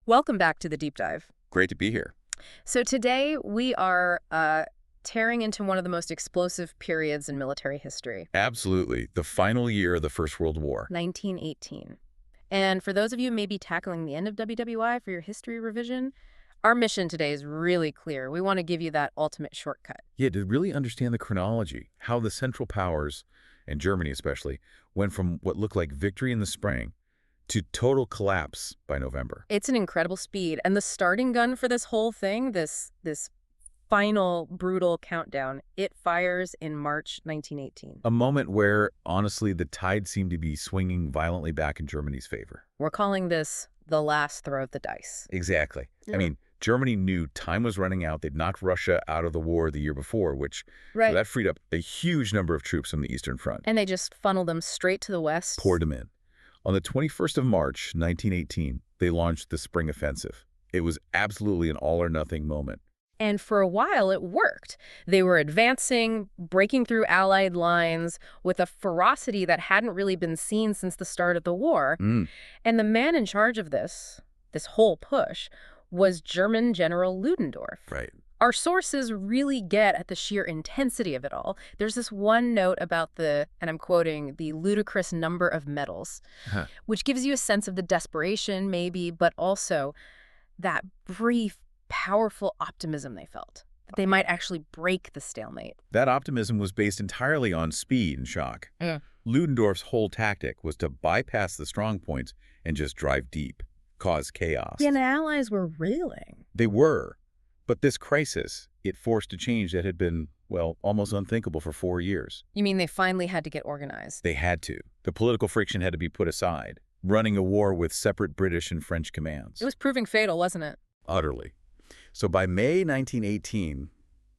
Welcome back to the deep dive. Great to be here. So today we are tearing into one of the most explosive periods in military history, Absolutely. The final year of the First World War. 1918. And for those of you maybe tackling the end of WW1 for your history revision, our mission today is really clear. We want to give you that ultimate shortcut. Yeah, to really understand the chronology, how the Central Powers, and Germany especially, went from what looked like victory in the spring to total collapse by November. It's an incredible speed. And the starting gun for this whole thing, this final brutal countdown, it fires in March 1918. A moment where, honestly, the tide seemed to be swinging violently back in Germany's favor. We're calling this the last throw of the dice. Exactly. Yeah. I mean, Germany knew time was running out. They'd knocked Russia out of the war the year before, which Right. that freed up a huge number of troops from the Eastern Front. And they just funneled them straight to the west. Poured them in. On the 21st of March, 1918, they launched the Spring Offensive. It was absolutely an all-or-nothing moment. And for a while, it worked. They were advancing, breaking through Allied lines with a ferocity that hadn't really been seen since the start of the war. And the man in charge of this whole push, was German General Ludendorff. Right. Our sources really get at the sheer intensity of it all. There's this one note about and I'm quoting, the ludicrous number of medals, which gives you a sense of the desperation, maybe, but also that brief, powerful optimism they felt, that they might actually break the stalemate. That optimism was based entirely on speed and shock. Ludendorff's whole tactic was to bypass the strong points and just drive deep, cause chaos. Yeah, and the Allies were reeling. They were. But this crisis, it forced a change that had been, well, almost unthinkable for 4 years. You mean they finally had to get organized? They had to. The political friction had to be put aside, running a war with separate British and French commands. It was proving fatal, wasn't it? Utterly. So by May 1918,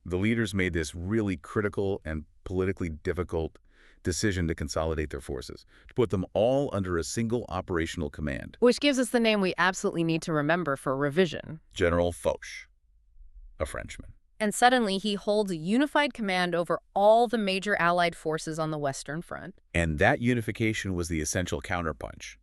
the leaders made this really critical and politically difficult decision to consolidate their forces, to put them all under a single operational command. Which gives us the name we absolutely need to remember for revision. General Foch, a Frenchman. And suddenly he holds a unified command over all the major Allied forces on the Western Front. And that unification was the essential counterpunch.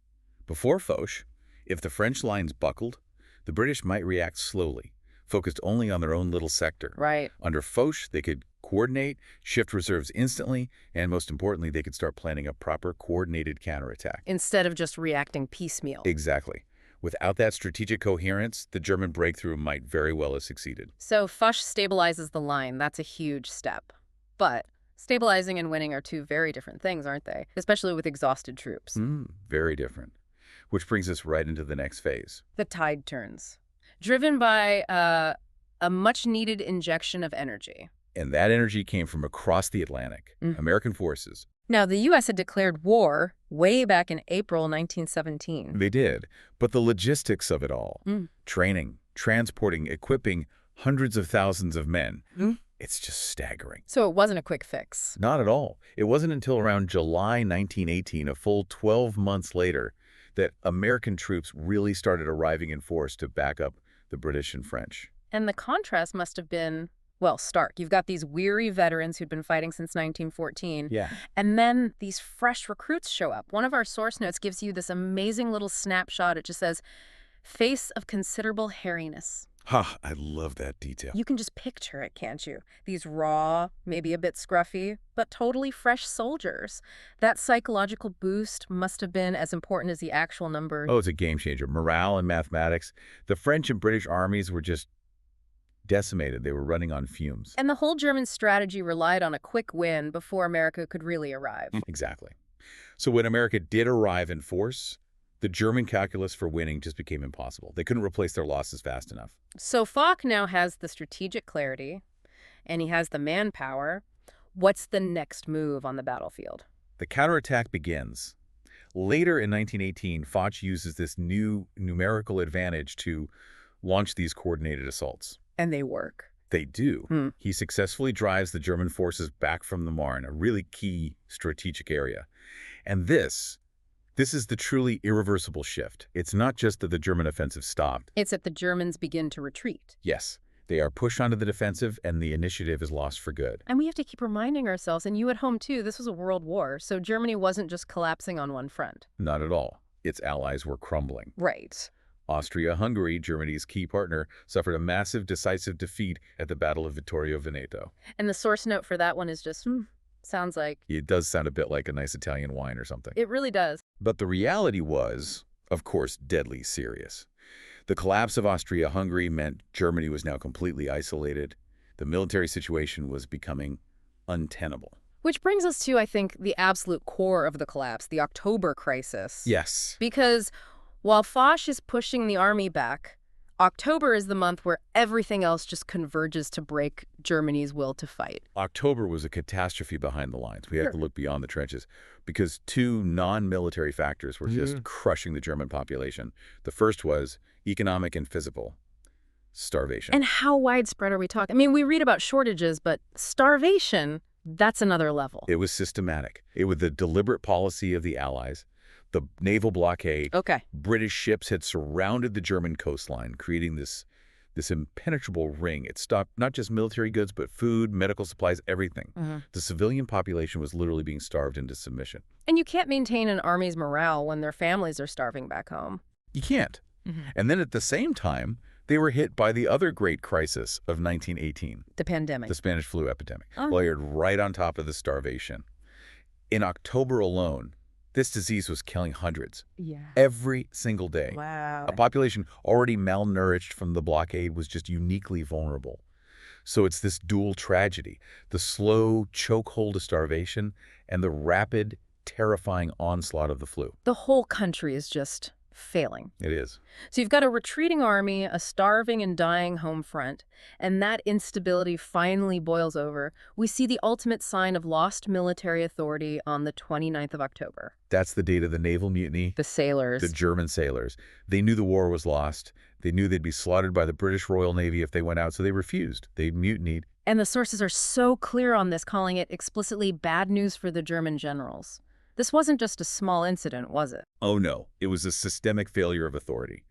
Before Foch, if the French lines buckled, the British might react slowly, focused only on their own little sector. Right. Under Foch, they could coordinate, shift reserves instantly, and most importantly, they could start planning a proper coordinated counterattack. Instead of just reacting piecemeal. Exactly. Without that strategic coherence, the German breakthrough might very well have succeeded. So Foch stabilizes the line. That's a huge step. But stabilizing and winning are two very different things, aren't they? Especially with exhausted troops. Very different. Which brings us right into the next phase. The tide turns. Driven by a much-needed injection of energy. And that energy came from across the Atlantic. American forces. Now, the U.S. had declared war way back in April 1917. They did. But the logistics of it all, training, transporting, equipping hundreds of thousands of men, it's just staggering. So it wasn't a quick fix. Not at all. It wasn't until around July 1918, a full 12 months later, that American troops really started arriving in force to back up the British and French. And the contrast must have been, well, stark. You've got these weary veterans who'd been fighting since 1914. Yeah. And then these fresh recruits show up. One of our source notes gives you this amazing little snapshot. It just says, face of considerable hairiness. Ha, I love that detail. You can just picture it, can't you? These raw, maybe a bit scruffy, but totally fresh soldiers. That psychological boost must have been as important as the actual number. Oh, it's a game changer. Morale and mathematics. The French and British armies were just decimated. They were running on fumes. And the whole German strategy relied on a quick win before America could really arrive. Exactly. So when America did arrive in force, the German calculus for winning just became impossible. They couldn't replace their losses fast enough. So Foch now has the strategic clarity, and he has the manpower. What's the next move on the battlefield? The counterattack begins. Later in 1918, Foch uses this new numerical advantage to launch these coordinated assaults. And they work. They do. He successfully drives the German forces back from the Marne, a really key strategic area. And this is the truly irreversible shift. It's not just that the German offensive stopped. It's that the Germans begin to retreat. Yes, they are pushed onto the defensive and the initiative is lost for good. And we have to keep reminding ourselves, and you at home too, this was a world war, so Germany wasn't just collapsing on one front. Not at all. Its allies were crumbling. Right. Austria-Hungary, Germany's key partner, suffered a massive, decisive defeat at the Battle of Vittorio Veneto. And the source note for that one is just, sounds like. It does sound a bit like a nice Italian wine or something. It really does. But the reality was, of course, deadly serious. The collapse of Austria-Hungary meant Germany was now completely isolated. The military situation was becoming untenable. Which brings us to, I think, the absolute core of the collapse, the October crisis. Yes. Because while Foch is pushing the army back, October is the month where everything else just converges to break Germany's will to fight. October was a catastrophe behind the lines. We have to look beyond the trenches because two non-military factors were just crushing the German population. The first was economic and physical starvation. And how widespread are we talking? I mean, we read about shortages, but starvation, that's another level. It was systematic. It was the deliberate policy of the Allies. The naval blockade. Okay. British ships had surrounded the German coastline, creating this impenetrable ring. It stopped not just military goods, but food, medical supplies, everything. The civilian population was literally being starved into submission. And you can't maintain an army's morale when their families are starving back home. You can't. And then at the same time, they were hit by the other great crisis of 1918. The pandemic. The Spanish flu epidemic, layered right on top of the starvation. In October alone, this disease was killing hundreds. Every single day. Wow. A population already malnourished from the blockade was just uniquely vulnerable. So it's this dual tragedy, the slow chokehold of starvation and the rapid, terrifying onslaught of the flu. The whole country is just failing. It is. So you've got a retreating army, a starving and dying home front, and that instability finally boils over. We see the ultimate sign of lost military authority on the 29th of October. That's the date of the naval mutiny. The sailors. The German sailors. They knew the war was lost. They knew they'd be slaughtered by the British Royal Navy if they went out, so they refused. They mutinied. And the sources are so clear on this, calling it explicitly bad news for the German generals. This wasn't just a small incident, was it? Oh no, it was a systemic failure of authority.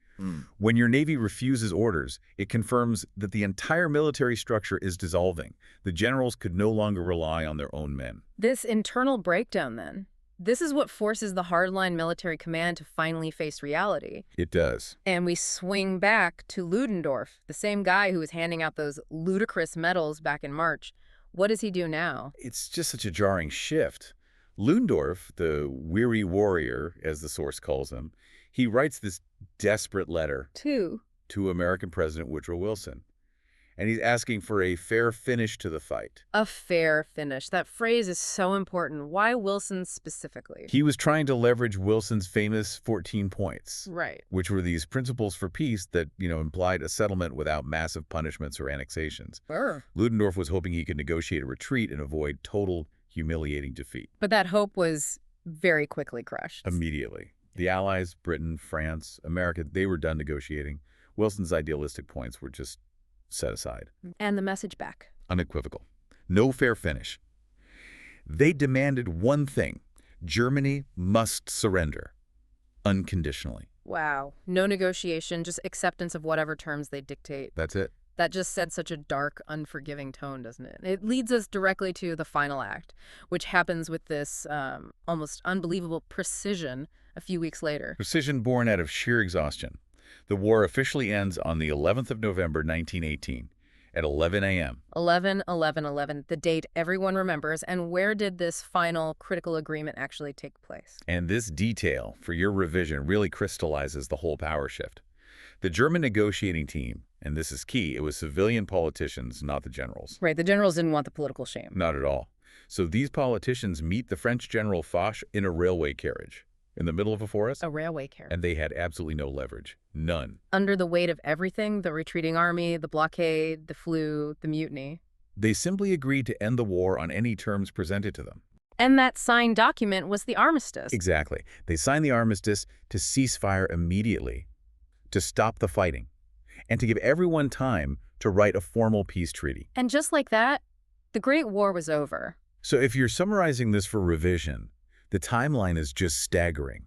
When your Navy refuses orders, it confirms that the entire military structure is dissolving. The generals could no longer rely on their own men. This internal breakdown, then, this is what forces the hardline military command to finally face reality. It does. And we swing back to Ludendorff, the same guy who was handing out those ludicrous medals back in March. What does he do now? It's just such a jarring shift. Ludendorff, the weary warrior, as the source calls him, he writes this desperate letter to American President Woodrow Wilson. And he's asking for a fair finish to the fight. A fair finish. That phrase is so important. Why Wilson specifically? He was trying to leverage Wilson's famous 14 points. Right. Which were these principles for peace that, implied a settlement without massive punishments or annexations. Ludendorff was hoping he could negotiate a retreat and avoid total humiliating defeat. But that hope was very quickly crushed. Immediately. The Allies, Britain, France, America, they were done negotiating. Wilson's idealistic points were just set aside. And the message back? Unequivocal. No fair finish. They demanded one thing. Germany must surrender. Unconditionally. Wow. No negotiation, just acceptance of whatever terms they dictate. That's it. That just set such a dark, unforgiving tone, doesn't it? It leads us directly to the final act, which happens with this almost unbelievable precision a few weeks later. Precision born out of sheer exhaustion. The war officially ends on the 11th of November, 1918, at 11 a.m. 11/11/11, the date everyone remembers. And where did this final critical agreement actually take place? And this detail, for your revision, really crystallizes the whole power shift. The German negotiating team, and this is key, it was civilian politicians, not the generals. Right, the generals didn't want the political shame. Not at all. So these politicians meet the French General Foch in a railway carriage in the middle of a forest. A railway carriage. And they had absolutely no leverage. None. Under the weight of everything, the retreating army, the blockade, the flu, the mutiny. They simply agreed to end the war on any terms presented to them. And that signed document was the armistice. Exactly. They signed the armistice to cease fire immediately, to stop the fighting, and to give everyone time to write a formal peace treaty. And just like that, the Great War was over. So if you're summarizing this for revision, the timeline is just staggering.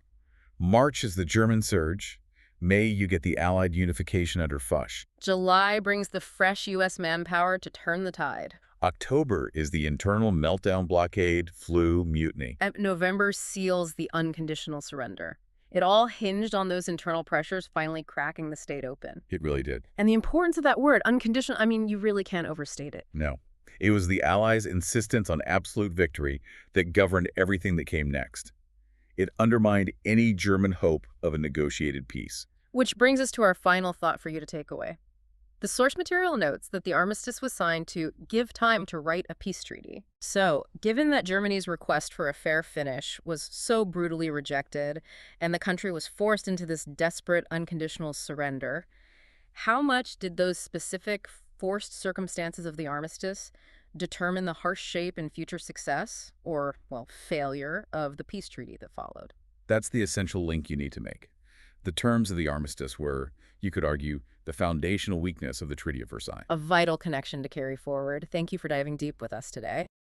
March is the German surge. May, you get the Allied unification under Foch. July brings the fresh U.S. manpower to turn the tide. October is the internal meltdown, blockade, flu, mutiny. And November seals the unconditional surrender. It all hinged on those internal pressures finally cracking the state open. It really did. And the importance of that word, unconditional, I mean, you really can't overstate it. No. It was the Allies' insistence on absolute victory that governed everything that came next. It undermined any German hope of a negotiated peace. Which brings us to our final thought for you to take away. The source material notes that the armistice was signed to give time to write a peace treaty. So, given that Germany's request for a fair finish was so brutally rejected and the country was forced into this desperate, unconditional surrender, how much did those specific forced circumstances of the armistice determine the harsh shape and future success, or, well, failure, of the peace treaty that followed? That's the essential link you need to make. The terms of the armistice were, you could argue, the foundational weakness of the Treaty of Versailles. A vital connection to carry forward. Thank you for diving deep with us today.